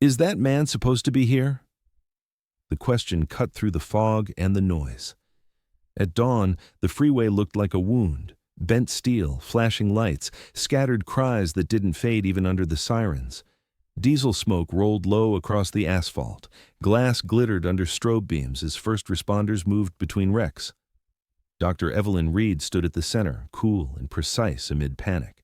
"Is that man supposed to be here?" The question cut through the fog and the noise. At dawn, the freeway looked like a wound. Bent steel, flashing lights, scattered cries that didn't fade even under the sirens. Diesel smoke rolled low across the asphalt. Glass glittered under strobe beams as first responders moved between wrecks. Dr. Evelyn Reed stood at the center, cool and precise amid panic.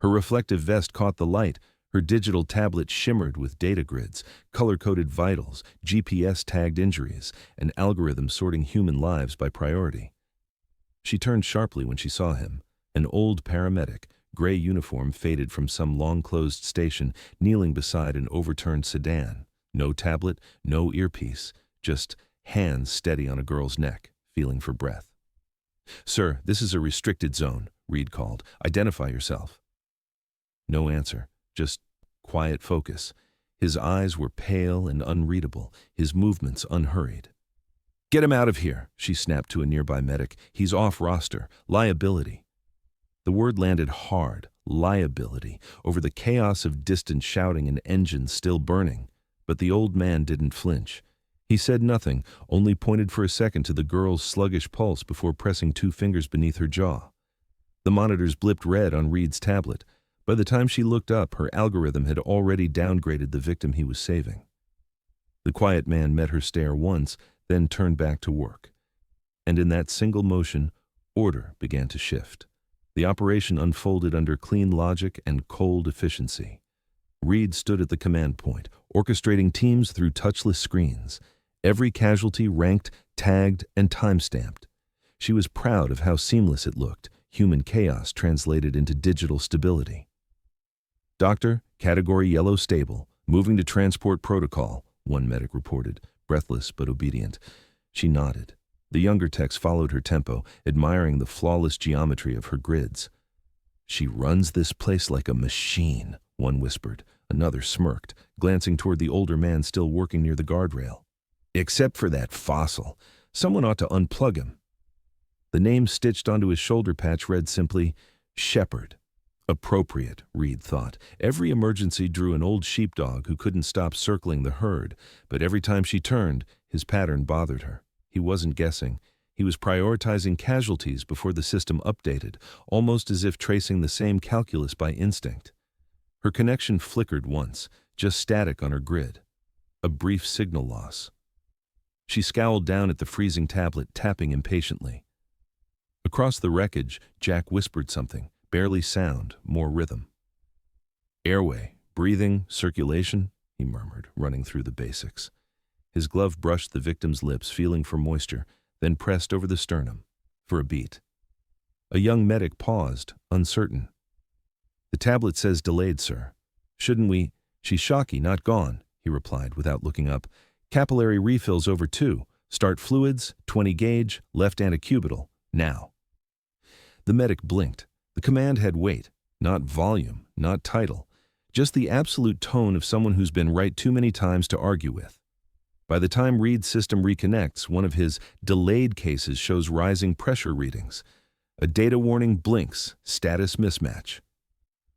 Her reflective vest caught the light. Her digital tablet shimmered with data grids, color-coded vitals, GPS-tagged injuries, and algorithms sorting human lives by priority. She turned sharply when she saw him, an old paramedic, gray uniform faded from some long-closed station, kneeling beside an overturned sedan. No tablet, no earpiece, just hands steady on a girl's neck, feeling for breath. "Sir, this is a restricted zone," Reed called. "Identify yourself." No answer, just quiet focus. His eyes were pale and unreadable, his movements unhurried. "Get him out of here," she snapped to a nearby medic. "He's off roster. Liability." The word landed hard, liability, over the chaos of distant shouting and engines still burning. But the old man didn't flinch. He said nothing, only pointed for a second to the girl's sluggish pulse before pressing 2 fingers beneath her jaw. The monitors blipped red on Reed's tablet. By the time she looked up, her algorithm had already downgraded the victim he was saving. The quiet man met her stare once, then turned back to work. And in that single motion, order began to shift. The operation unfolded under clean logic and cold efficiency. Reed stood at the command point, orchestrating teams through touchless screens. Every casualty ranked, tagged, and time-stamped. She was proud of how seamless it looked, human chaos translated into digital stability. "Doctor, category yellow stable, moving to transport protocol," one medic reported, breathless but obedient. She nodded. The younger techs followed her tempo, admiring the flawless geometry of her grids. "She runs this place like a machine," one whispered. Another smirked, glancing toward the older man still working near the guardrail. "Except for that fossil. Someone ought to unplug him." The name stitched onto his shoulder patch read simply, Shepherd. Appropriate, Reed thought. Every emergency drew an old sheepdog who couldn't stop circling the herd, but every time she turned, his pattern bothered her. He wasn't guessing. He was prioritizing casualties before the system updated, almost as if tracing the same calculus by instinct. Her connection flickered once, just static on her grid. A brief signal loss. She scowled down at the freezing tablet, tapping impatiently. Across the wreckage, Jack whispered something, barely sound, more rhythm. "Airway, breathing, circulation," he murmured, running through the basics. His glove brushed the victim's lips, feeling for moisture, then pressed over the sternum, for a beat. A young medic paused, uncertain. "The tablet says delayed, sir. Shouldn't we—" "She's shocky, not gone," he replied without looking up. "Capillary refills over 2. Start fluids, 20 gauge, left antecubital, now." The medic blinked. The command had weight, not volume, not title, just the absolute tone of someone who's been right too many times to argue with. By the time Reed's system reconnects, one of his delayed cases shows rising pressure readings. A data warning blinks, status mismatch.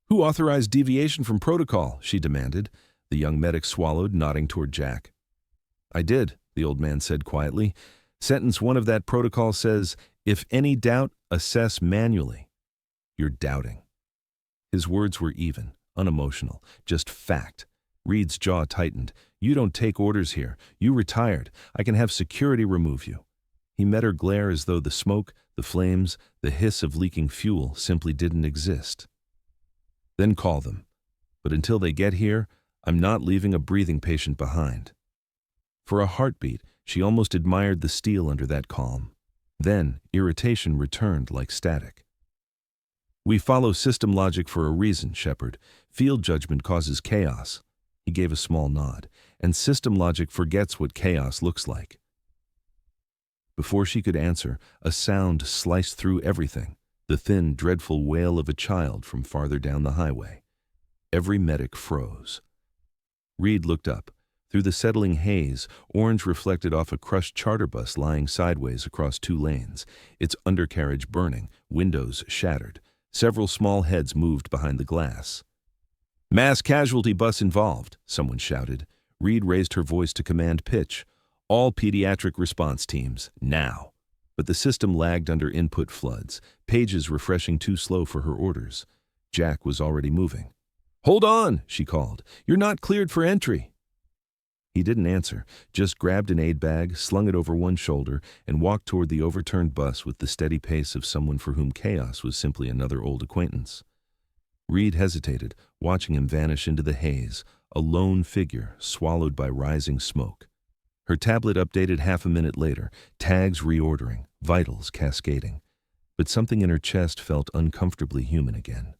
"Who authorized deviation from protocol?" she demanded. The young medic swallowed, nodding toward Jack. "I did," the old man said quietly. "Sentence 1 of that protocol says, if any doubt, assess manually." "You're doubting." His words were even, unemotional, just fact. Reed's jaw tightened. "You don't take orders here. You retired. I can have security remove you." He met her glare as though the smoke, the flames, the hiss of leaking fuel simply didn't exist. "Then call them. But until they get here, I'm not leaving a breathing patient behind." For a heartbeat, she almost admired the steel under that calm. Then, irritation returned like static. "We follow system logic for a reason, Shepard. Field judgment causes chaos." He gave a small nod. "And system logic forgets what chaos looks like." Before she could answer, a sound sliced through everything, the thin, dreadful wail of a child from farther down the highway. Every medic froze. Reed looked up. Through the settling haze, orange reflected off a crushed charter bus lying sideways across 2 lanes, its undercarriage burning, windows shattered. Several small heads moved behind the glass. Mass casualty bus involved, someone shouted. Reed raised her voice to command pitch. All pediatric response teams, now. But the system lagged under input floods, pages refreshing too slow for her orders. Jack was already moving. "Hold on," she called. "You're not cleared for entry." He didn't answer, just grabbed an aid bag, slung it over one shoulder, and walked toward the overturned bus with the steady pace of someone for whom chaos was simply another old acquaintance. Reed hesitated, watching him vanish into the haze, a lone figure swallowed by rising smoke. Her tablet updated half a minute later, tags reordering, vitals cascading. But something in her chest felt uncomfortably human again.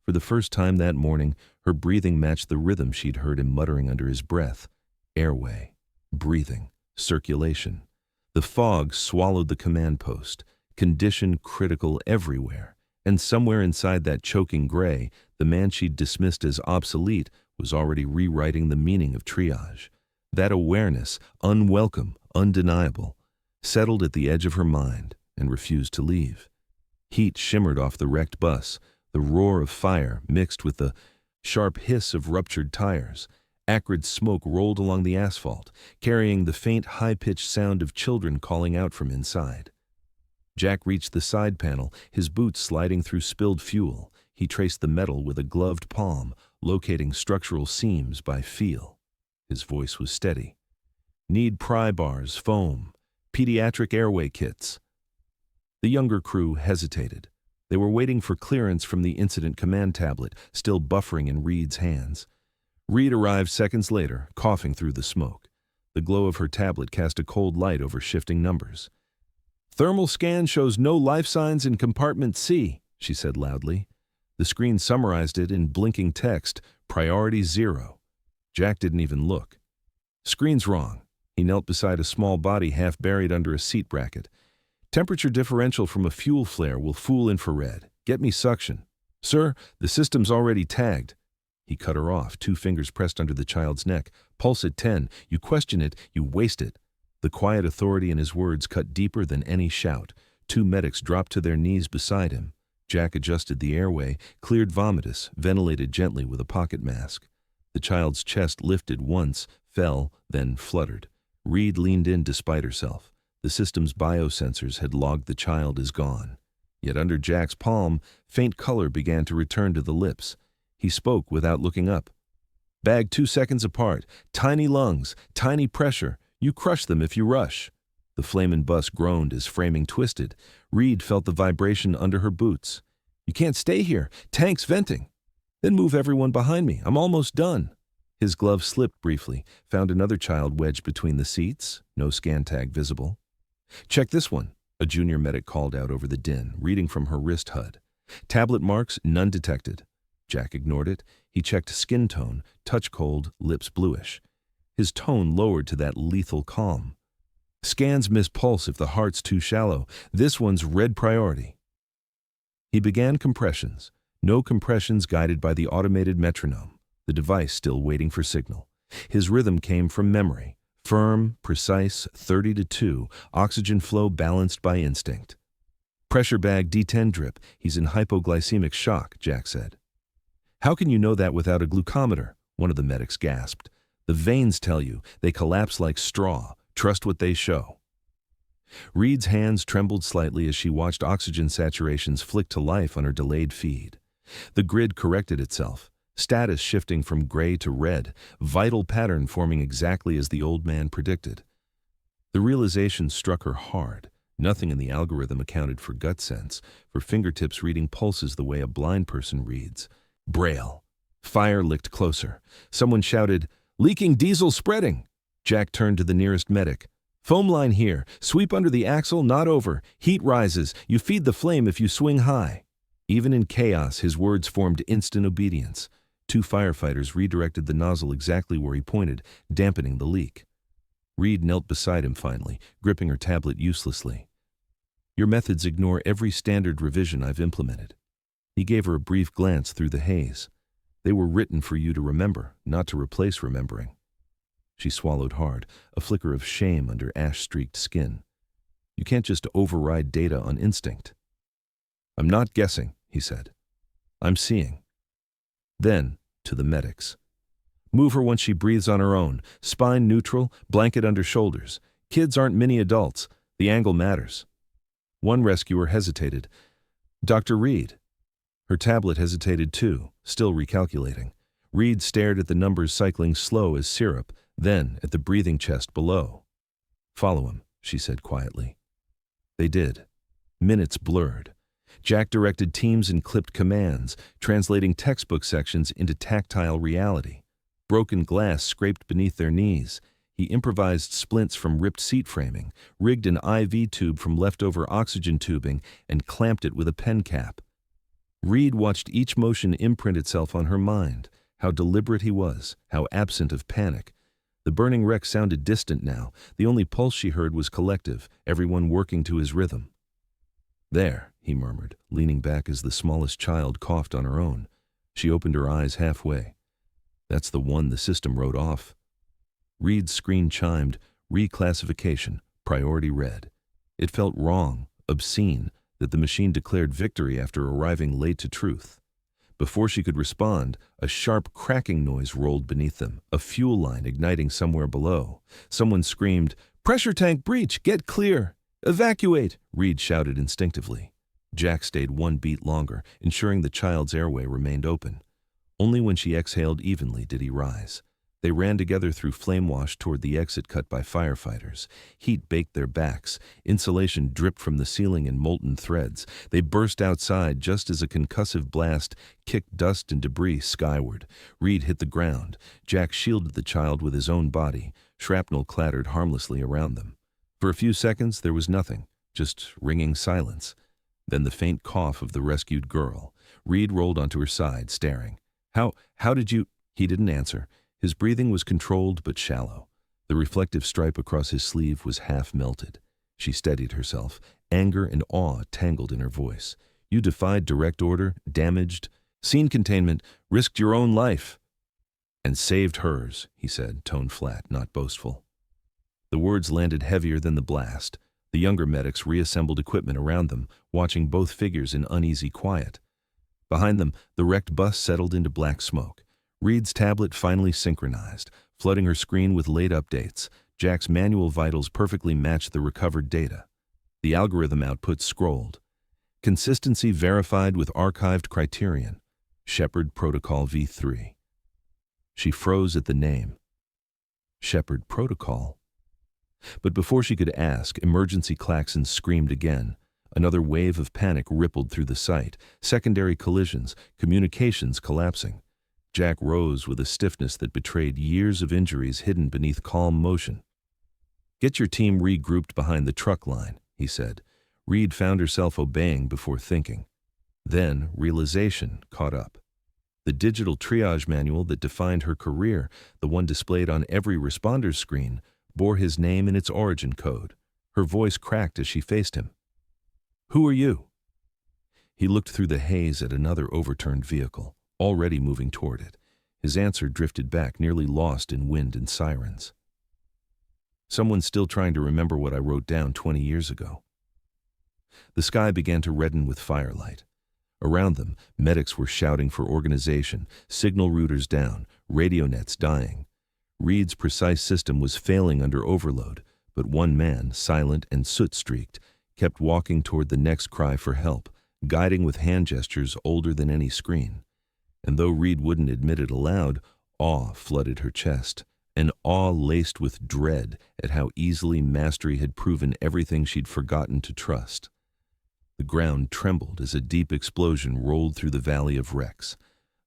For the first time that morning, her breathing matched the rhythm she'd heard him muttering under his breath. Airway, breathing, circulation. The fog swallowed the command post, condition critical everywhere, and somewhere inside that choking gray, the man she'd dismissed as obsolete was already rewriting the meaning of triage. That awareness, unwelcome, undeniable, settled at the edge of her mind and refused to leave. Heat shimmered off the wrecked bus, the roar of fire mixed with the sharp hiss of ruptured tires. Acrid smoke rolled along the asphalt, carrying the faint, high-pitched sound of children calling out from inside. Jack reached the side panel, his boots sliding through spilled fuel. He traced the metal with a gloved palm, locating structural seams by feel. His voice was steady. "Need pry bars, foam, pediatric airway kits." The younger crew hesitated. They were waiting for clearance from the incident command tablet, still buffering in Reed's hands. Reed arrived seconds later, coughing through the smoke. The glow of her tablet cast a cold light over shifting numbers. "Thermal scan shows no life signs in compartment C," she said loudly. The screen summarized it in blinking text, "Priority 0. Jack didn't even look. "Screen's wrong." He knelt beside a small body half buried under a seat bracket. "Temperature differential from a fuel flare will fool infrared. Get me suction." "Sir, the system's already tagged." He cut her off, 2 fingers pressed under the child's neck. "Pulse at 10. You question it, you waste it." The quiet authority in his words cut deeper than any shout. 2 medics dropped to their knees beside him. Jack adjusted the airway, cleared vomitus, ventilated gently with a pocket mask. The child's chest lifted once, fell, then fluttered. Reed leaned in despite herself. The system's biosensors had logged the child as gone. Yet under Jack's palm, faint color began to return to the lips. He spoke without looking up. "Bag 2 seconds apart. Tiny lungs, tiny pressure. You crush them if you rush." The flamin' bus groaned as framing twisted. Reed felt the vibration under her boots. "You can't stay here. Tank's venting." "Then move everyone behind me. I'm almost done." His glove slipped briefly, found another child wedged between the seats, no scan tag visible. "Check this one," a junior medic called out over the din, reading from her wrist HUD. "Tablet marks, none detected." Jack ignored it. He checked skin tone, touch cold, lips bluish. His tone lowered to that lethal calm. "Scans miss pulse if the heart's too shallow. This one's red priority." He began compressions. No compressions guided by the automated metronome, the device still waiting for signal. His rhythm came from memory. Firm, precise, 30 to 2, oxygen flow balanced by instinct. "Pressure bag D10 drip. He's in hypoglycemic shock," Jack said. "How can you know that without a glucometer?" one of the medics gasped. "The veins tell you. They collapse like straw. Trust what they show." Reed's hands trembled slightly as she watched oxygen saturations flick to life on her delayed feed. The grid corrected itself, status shifting from gray to red, vital pattern forming exactly as the old man predicted. The realization struck her hard. Nothing in the algorithm accounted for gut sense, for fingertips reading pulses the way a blind person reads. Braille. Fire licked closer. Someone shouted, "Leaking diesel spreading!" Jack turned to the nearest medic. "Foam line here. Sweep under the axle, not over. Heat rises. You feed the flame if you swing high." Even in chaos, his words formed instant obedience. 2 firefighters redirected the nozzle exactly where he pointed, dampening the leak. Reed knelt beside him finally, gripping her tablet uselessly. "Your methods ignore every standard revision I've implemented." He gave her a brief glance through the haze. "They were written for you to remember, not to replace remembering." She swallowed hard, a flicker of shame under ash-streaked skin. "You can't just override data on instinct." "I'm not guessing," he said. "I'm seeing." Then, to the medics. Move her once she breathes on her own. Spine neutral, blanket under shoulders. Kids aren't mini adults. The angle matters. One rescuer hesitated. Dr. Reed. Her tablet hesitated too, still recalculating. Reed stared at the numbers cycling slow as syrup, then at the breathing chest below. Follow him, she said quietly. They did. Minutes blurred. Jack directed teams and clipped commands, translating textbook sections into tactile reality. Broken glass scraped beneath their knees. He improvised splints from ripped seat framing, rigged an IV tube from leftover oxygen tubing, and clamped it with a pen cap. Reed watched each motion imprint itself on her mind. How deliberate he was, how absent of panic. The burning wreck sounded distant now. The only pulse she heard was collective, everyone working to his rhythm. There, he murmured, leaning back as the smallest child coughed on her own. She opened her eyes halfway. That's the one the system wrote off. Reed's screen chimed, reclassification, priority red. It felt wrong, obscene, that the machine declared victory after arriving late to truth. Before she could respond, a sharp cracking noise rolled beneath them, a fuel line igniting somewhere below. Someone screamed, "Pressure tank breach! Get clear! Evacuate!" Reed shouted instinctively. Jack stayed one beat longer, ensuring the child's airway remained open. Only when she exhaled evenly did he rise. They ran together through flame wash toward the exit cut by firefighters. Heat baked their backs. Insulation dripped from the ceiling in molten threads. They burst outside just as a concussive blast kicked dust and debris skyward. Reed hit the ground. Jack shielded the child with his own body. Shrapnel clattered harmlessly around them. For a few seconds there was nothing, just ringing silence. Then the faint cough of the rescued girl. Reed rolled onto her side, staring. How did you—" He didn't answer. His breathing was controlled but shallow. The reflective stripe across his sleeve was half melted. She steadied herself, anger and awe tangled in her voice. "You defied direct order, damaged, scene containment, risked your own life." "And saved hers," he said, tone flat, not boastful. The words landed heavier than the blast. The younger medics reassembled equipment around them, watching both figures in uneasy quiet. Behind them, the wrecked bus settled into black smoke. Reed's tablet finally synchronized, flooding her screen with late updates. Jack's manual vitals perfectly matched the recovered data. The algorithm output scrolled. Consistency verified with archived criterion. Shepard Protocol V3. She froze at the name. Shepard Protocol. But before she could ask, emergency klaxons screamed again. Another wave of panic rippled through the site. Secondary collisions, communications collapsing. Jack rose with a stiffness that betrayed years of injuries hidden beneath calm motion. "Get your team regrouped behind the truck line," he said. Reed found herself obeying before thinking. Then realization caught up. The digital triage manual that defined her career, the one displayed on every responder's screen, bore his name in its origin code. Her voice cracked as she faced him. "Who are you?" He looked through the haze at another overturned vehicle, already moving toward it. His answer drifted back, nearly lost in wind and sirens. "Someone's still trying to remember what I wrote down 20 years ago." The sky began to redden with firelight. Around them, medics were shouting for organization, signal routers down, radio nets dying. Reed's precise system was failing under overload, but one man, silent and soot-streaked, kept walking toward the next cry for help, guiding with hand gestures older than any screen. And though Reed wouldn't admit it aloud, awe flooded her chest, an awe laced with dread at how easily mastery had proven everything she'd forgotten to trust. The ground trembled as a deep explosion rolled through the valley of wrecks.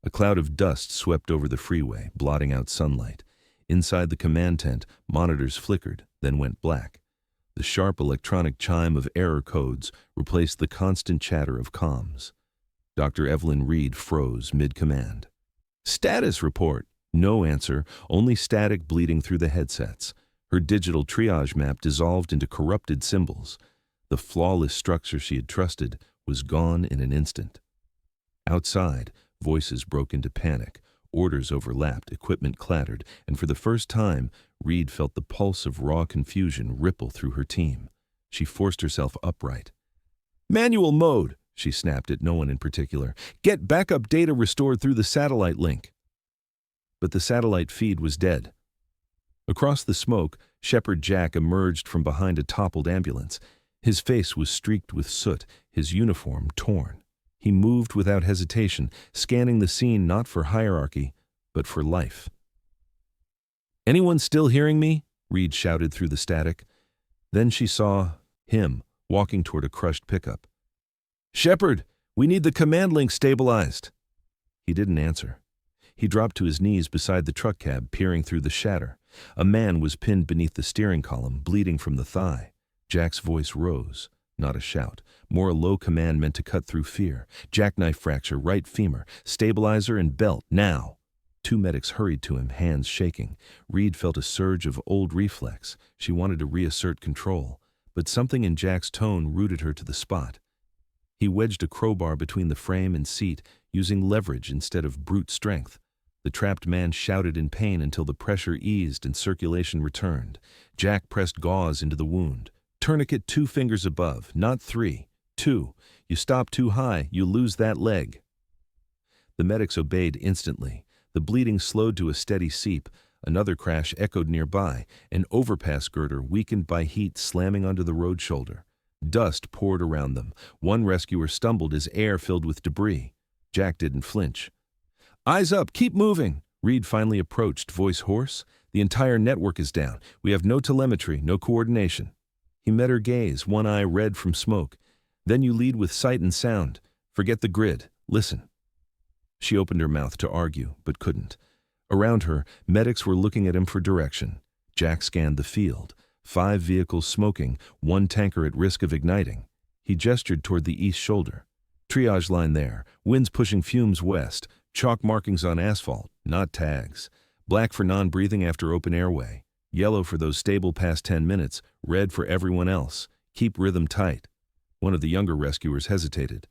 A cloud of dust swept over the freeway, blotting out sunlight. Inside the command tent, monitors flickered, then went black. The sharp electronic chime of error codes replaced the constant chatter of comms. Dr. Evelyn Reed froze mid-command. "Status report!" No answer, only static bleeding through the headsets. Her digital triage map dissolved into corrupted symbols. The flawless structure she had trusted was gone in an instant. Outside, voices broke into panic. Orders overlapped, equipment clattered, and for the first time, Reed felt the pulse of raw confusion ripple through her team. She forced herself upright. "Manual mode!" she snapped at no one in particular. "Get backup data restored through the satellite link." but the satellite feed was dead. Across the smoke, Shepherd Jack emerged from behind a toppled ambulance. His face was streaked with soot, his uniform torn. He moved without hesitation, scanning the scene not for hierarchy, but for life. "Anyone still hearing me?" Reed shouted through the static. Then she saw him walking toward a crushed pickup. "Shepherd, we need the command link stabilized." He didn't answer. He dropped to his knees beside the truck cab, peering through the shatter. A man was pinned beneath the steering column, bleeding from the thigh. Jack's voice rose, not a shout, more a low command meant to cut through fear. "Jackknife fracture, right femur, stabilizer and belt, now!" Two medics hurried to him, hands shaking. Reed felt a surge of old reflex. She wanted to reassert control, but something in Jack's tone rooted her to the spot. He wedged a crowbar between the frame and seat, using leverage instead of brute strength. The trapped man shouted in pain until the pressure eased and circulation returned. Jack pressed gauze into the wound. "Tourniquet 2 fingers above, not 3. 2. You stop too high, you lose that leg." The medics obeyed instantly. The bleeding slowed to a steady seep. Another crash echoed nearby, an overpass girder weakened by heat slamming onto the road shoulder. Dust poured around them. One rescuer stumbled as air filled with debris. Jack didn't flinch. "Eyes up, keep moving!" Reed finally approached, voice hoarse. "The entire network is down. We have no telemetry, no coordination." He met her gaze, one eye red from smoke. "Then you lead with sight and sound. Forget the grid. Listen." She opened her mouth to argue, but couldn't. Around her, medics were looking at him for direction. Jack scanned the field. 5 vehicles smoking, 1 tanker at risk of igniting. He gestured toward the east shoulder. "Triage line there. Winds pushing fumes west. Chalk markings on asphalt, not tags. Black for non-breathing after open airway. Yellow for those stable past 10 minutes. Red for everyone else. Keep rhythm tight." One of the younger rescuers hesitated.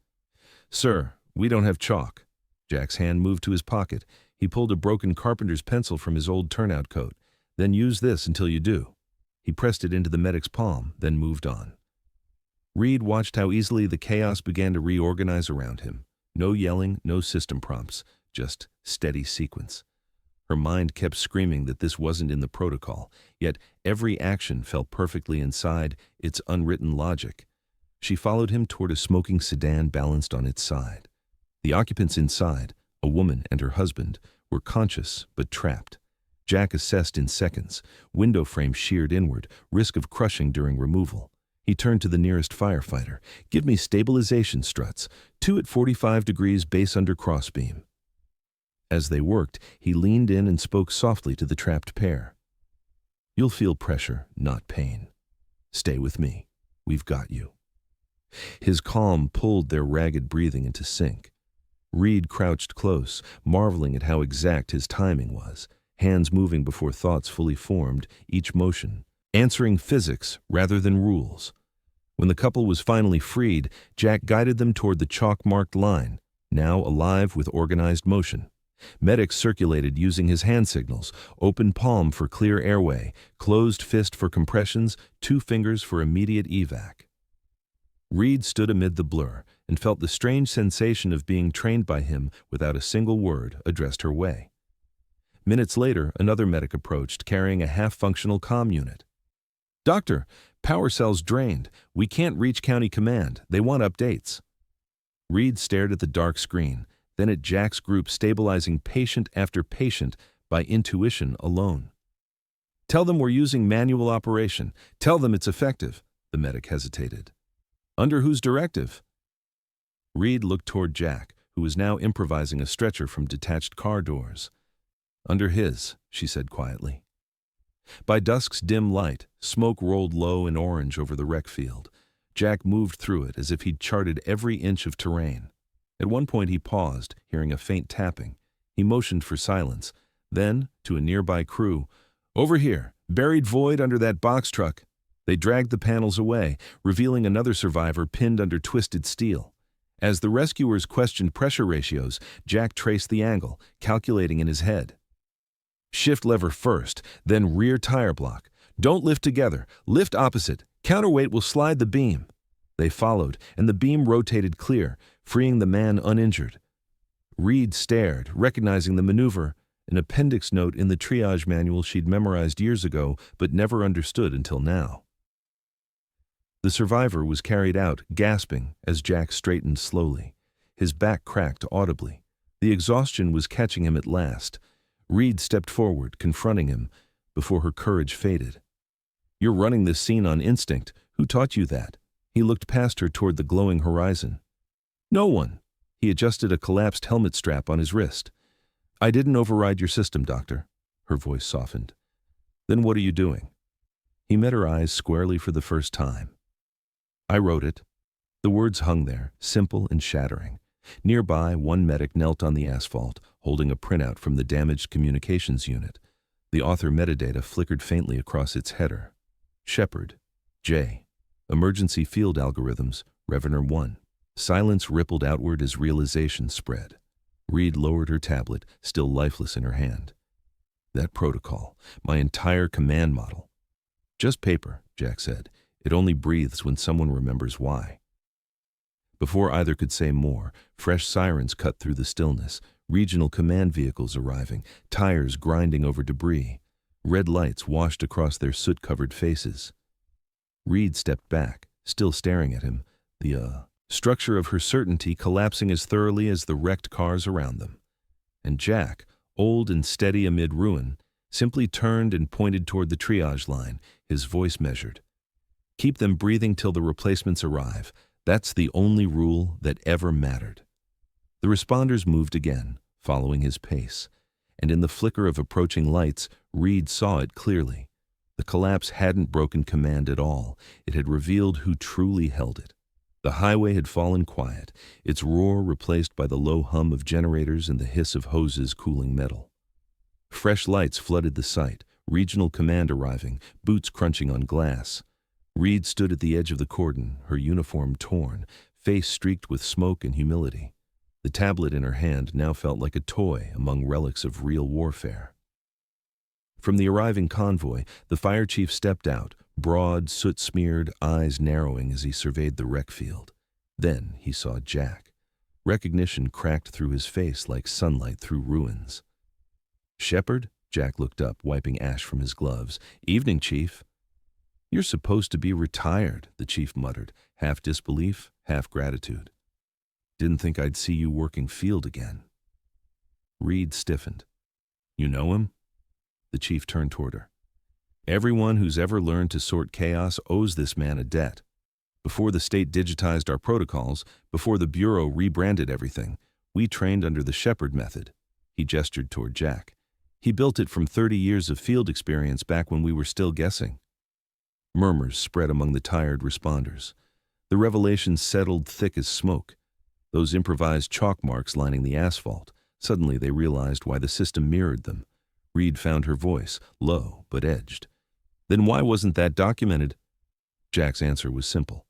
"Sir, we don't have chalk." Jack's hand moved to his pocket. He pulled a broken carpenter's pencil from his old turnout coat. "Then use this until you do." He pressed it into the medic's palm, then moved on. Reed watched how easily the chaos began to reorganize around him. No yelling, no system prompts, just steady sequence. Her mind kept screaming that this wasn't in the protocol, yet every action fell perfectly inside its unwritten logic. She followed him toward a smoking sedan balanced on its side. The occupants inside, a woman and her husband, were conscious but trapped. Jack assessed in seconds. Window frame sheared inward, risk of crushing during removal. He turned to the nearest firefighter. "Give me stabilization struts, 2 at 45 degrees base under crossbeam." As they worked, he leaned in and spoke softly to the trapped pair. "You'll feel pressure, not pain. Stay with me. We've got you." His calm pulled their ragged breathing into sync. Reed crouched close, marveling at how exact his timing was, hands moving before thoughts fully formed, each motion answering physics rather than rules. When the couple was finally freed, Jack guided them toward the chalk-marked line, now alive with organized motion. Medics circulated using his hand signals, open palm for clear airway, closed fist for compressions, 2 fingers for immediate evac. Reed stood amid the blur and felt the strange sensation of being trained by him without a single word addressed her way. Minutes later, another medic approached, carrying a half-functional comm unit. "Doctor, power cell's drained. We can't reach County Command. They want updates." Reed stared at the dark screen, then at Jack's group stabilizing patient after patient by intuition alone. "Tell them we're using manual operation. Tell them it's effective." The medic hesitated. "Under whose directive?" Reed looked toward Jack, who was now improvising a stretcher from detached car doors. "Under his," she said quietly. By dusk's dim light, smoke rolled low and orange over the wreck field. Jack moved through it as if he'd charted every inch of terrain. At one point he paused, hearing a faint tapping. He motioned for silence. Then, to a nearby crew, "Over here, buried void under that box truck." They dragged the panels away, revealing another survivor pinned under twisted steel. As the rescuers questioned pressure ratios, Jack traced the angle, calculating in his head. "Shift lever first, then rear tire block. Don't lift together. Lift opposite. Counterweight will slide the beam." They followed, and the beam rotated clear, freeing the man uninjured. Reed stared, recognizing the maneuver, an appendix note in the triage manual she'd memorized years ago but never understood until now. The survivor was carried out, gasping, as Jack straightened slowly. His back cracked audibly. The exhaustion was catching him at last. Reed stepped forward, confronting him, before her courage faded. "You're running this scene on instinct. Who taught you that?" He looked past her toward the glowing horizon. "No one." He adjusted a collapsed helmet strap on his wrist. "I didn't override your system, Doctor." Her voice softened. "Then what are you doing?" He met her eyes squarely for the first time. "I wrote it." The words hung there, simple and shattering. Nearby, one medic knelt on the asphalt, holding a printout from the damaged communications unit. The author metadata flickered faintly across its header. Shepard, J. Emergency Field Algorithms, Revener 1. Silence rippled outward as realization spread. Reed lowered her tablet, still lifeless in her hand. "That protocol, my entire command model." "Just paper," Jack said. "It only breathes when someone remembers why." Before either could say more, fresh sirens cut through the stillness, regional command vehicles arriving, tires grinding over debris. Red lights washed across their soot-covered faces. Reed stepped back, still staring at him, the structure of her certainty collapsing as thoroughly as the wrecked cars around them. And Jack, old and steady amid ruin, simply turned and pointed toward the triage line, his voice measured. "Keep them breathing till the replacements arrive. That's the only rule that ever mattered." The responders moved again, following his pace. And in the flicker of approaching lights, Reed saw it clearly. The collapse hadn't broken command at all. It had revealed who truly held it. The highway had fallen quiet, its roar replaced by the low hum of generators and the hiss of hoses cooling metal. Fresh lights flooded the site, regional command arriving, boots crunching on glass. Reed stood at the edge of the cordon, her uniform torn, face streaked with smoke and humility. The tablet in her hand now felt like a toy among relics of real warfare. From the arriving convoy, the fire chief stepped out, broad, soot-smeared, eyes narrowing as he surveyed the wreck field. Then he saw Jack. Recognition cracked through his face like sunlight through ruins. "Shepard?" Jack looked up, wiping ash from his gloves. "Evening, Chief." "You're supposed to be retired," the chief muttered, half disbelief, half gratitude. "Didn't think I'd see you working field again." Reed stiffened. "You know him?" The chief turned toward her. "Everyone who's ever learned to sort chaos owes this man a debt. Before the state digitized our protocols, before the Bureau rebranded everything, we trained under the Shepard method." He gestured toward Jack. "He built it from 30 years of field experience back when we were still guessing." Murmurs spread among the tired responders. The revelation settled thick as smoke. Those improvised chalk marks lining the asphalt, suddenly they realized why the system mirrored them. Reed found her voice, low but edged. "Then why wasn't that documented?" Jack's answer was simple.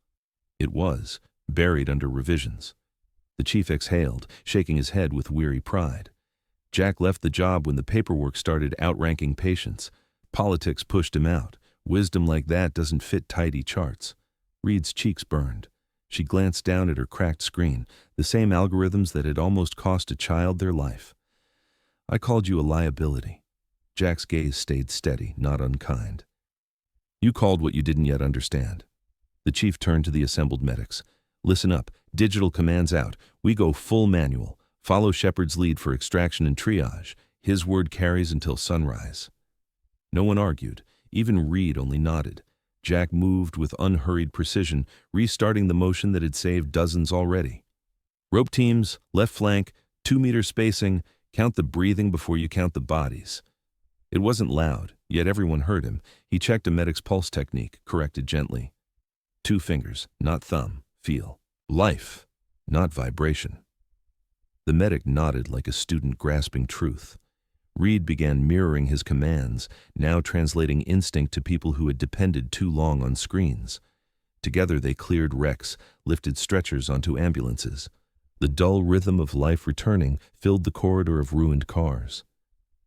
It was, buried under revisions. The chief exhaled, shaking his head with weary pride. Jack left the job when the paperwork started outranking patients. Politics pushed him out. Wisdom like that doesn't fit tidy charts. Reed's cheeks burned. She glanced down at her cracked screen, the same algorithms that had almost cost a child their life. "I called you a liability." Jack's gaze stayed steady, not unkind. "You called what you didn't yet understand." The chief turned to the assembled medics. "Listen up. Digital commands out. We go full manual. Follow Shepard's lead for extraction and triage. His word carries until sunrise." No one argued. Even Reed only nodded. Jack moved with unhurried precision, restarting the motion that had saved dozens already. "Rope teams, left flank, 2-meter spacing, count the breathing before you count the bodies." It wasn't loud, yet everyone heard him. He checked a medic's pulse technique, corrected gently. 2 fingers, not thumb, feel. Life, not vibration. The medic nodded like a student grasping truth. Reed began mirroring his commands, now translating instinct to people who had depended too long on screens. Together they cleared wrecks, lifted stretchers onto ambulances. The dull rhythm of life returning filled the corridor of ruined cars.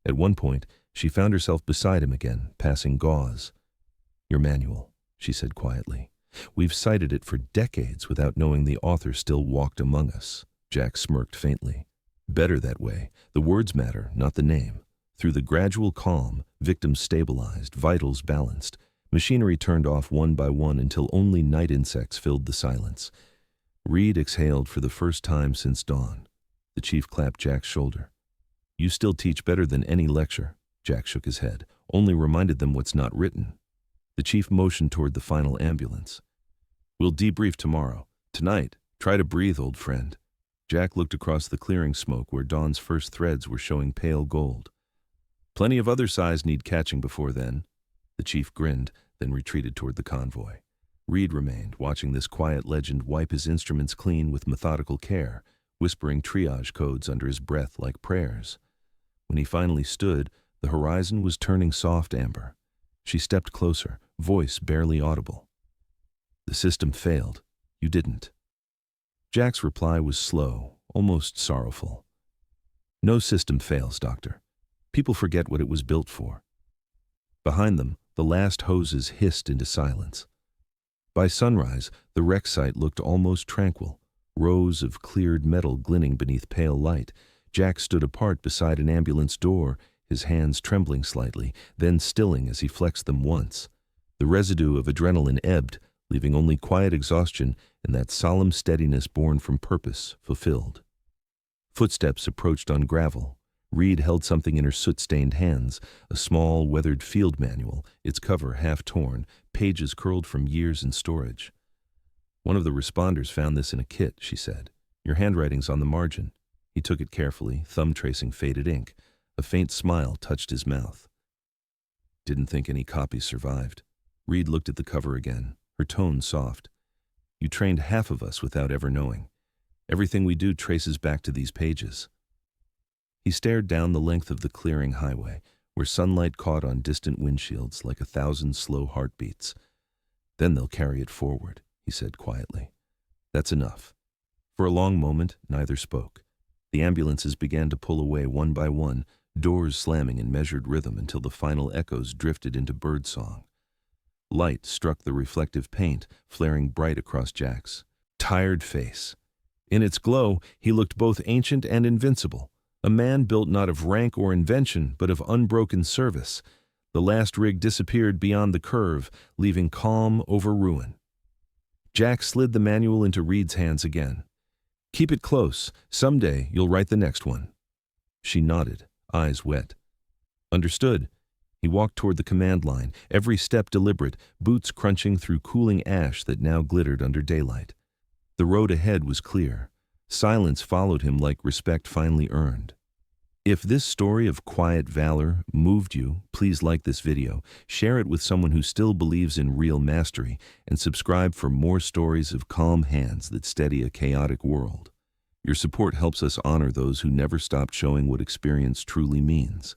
At one point, she found herself beside him again, passing gauze. "Your manual," she said quietly. "We've cited it for decades without knowing the author still walked among us." Jack smirked faintly. "Better that way. The words matter, not the name." Through the gradual calm, victims stabilized, vitals balanced. Machinery turned off one by one until only night insects filled the silence. Reed exhaled for the first time since dawn. The chief clapped Jack's shoulder. "You still teach better than any lecture." Jack shook his head. "Only reminded them what's not written." The chief motioned toward the final ambulance. "We'll debrief tomorrow. Tonight, try to breathe, old friend." Jack looked across the clearing smoke where dawn's first threads were showing pale gold. "Plenty of other size need catching before then." The chief grinned, then retreated toward the convoy. Reed remained, watching this quiet legend wipe his instruments clean with methodical care, whispering triage codes under his breath like prayers. When he finally stood, the horizon was turning soft amber. She stepped closer, voice barely audible. "The system failed. You didn't." Jack's reply was slow, almost sorrowful. "No system fails, Doctor. People forget what it was built for." Behind them, the last hoses hissed into silence. By sunrise, the wreck site looked almost tranquil, rows of cleared metal glinting beneath pale light. Jack stood apart beside an ambulance door, his hands trembling slightly, then stilling as he flexed them once. The residue of adrenaline ebbed, leaving only quiet exhaustion and that solemn steadiness born from purpose fulfilled. Footsteps approached on gravel. Reed held something in her soot-stained hands, a small, weathered field manual, its cover half torn, pages curled from years in storage. "One of the responders found this in a kit," she said. "Your handwriting's on the margin." He took it carefully, thumb tracing faded ink. A faint smile touched his mouth. "Didn't think any copies survived." Reed looked at the cover again, her tone soft. "You trained half of us without ever knowing. Everything we do traces back to these pages." He stared down the length of the clearing highway, where sunlight caught on distant windshields like 1,000 slow heartbeats. "Then they'll carry it forward," he said quietly. "That's enough." For a long moment, neither spoke. The ambulances began to pull away one by one, doors slamming in measured rhythm until the final echoes drifted into birdsong. Light struck the reflective paint, flaring bright across Jack's tired face. In its glow, he looked both ancient and invincible. A man built not of rank or invention, but of unbroken service. The last rig disappeared beyond the curve, leaving calm over ruin. Jack slid the manual into Reed's hands again. "Keep it close. Someday you'll write the next one." She nodded, eyes wet. "Understood." He walked toward the command line, every step deliberate, boots crunching through cooling ash that now glittered under daylight. The road ahead was clear. Silence followed him like respect finally earned. If this story of quiet valor moved you, please like this video, share it with someone who still believes in real mastery, and subscribe for more stories of calm hands that steady a chaotic world. Your support helps us honor those who never stopped showing what experience truly means.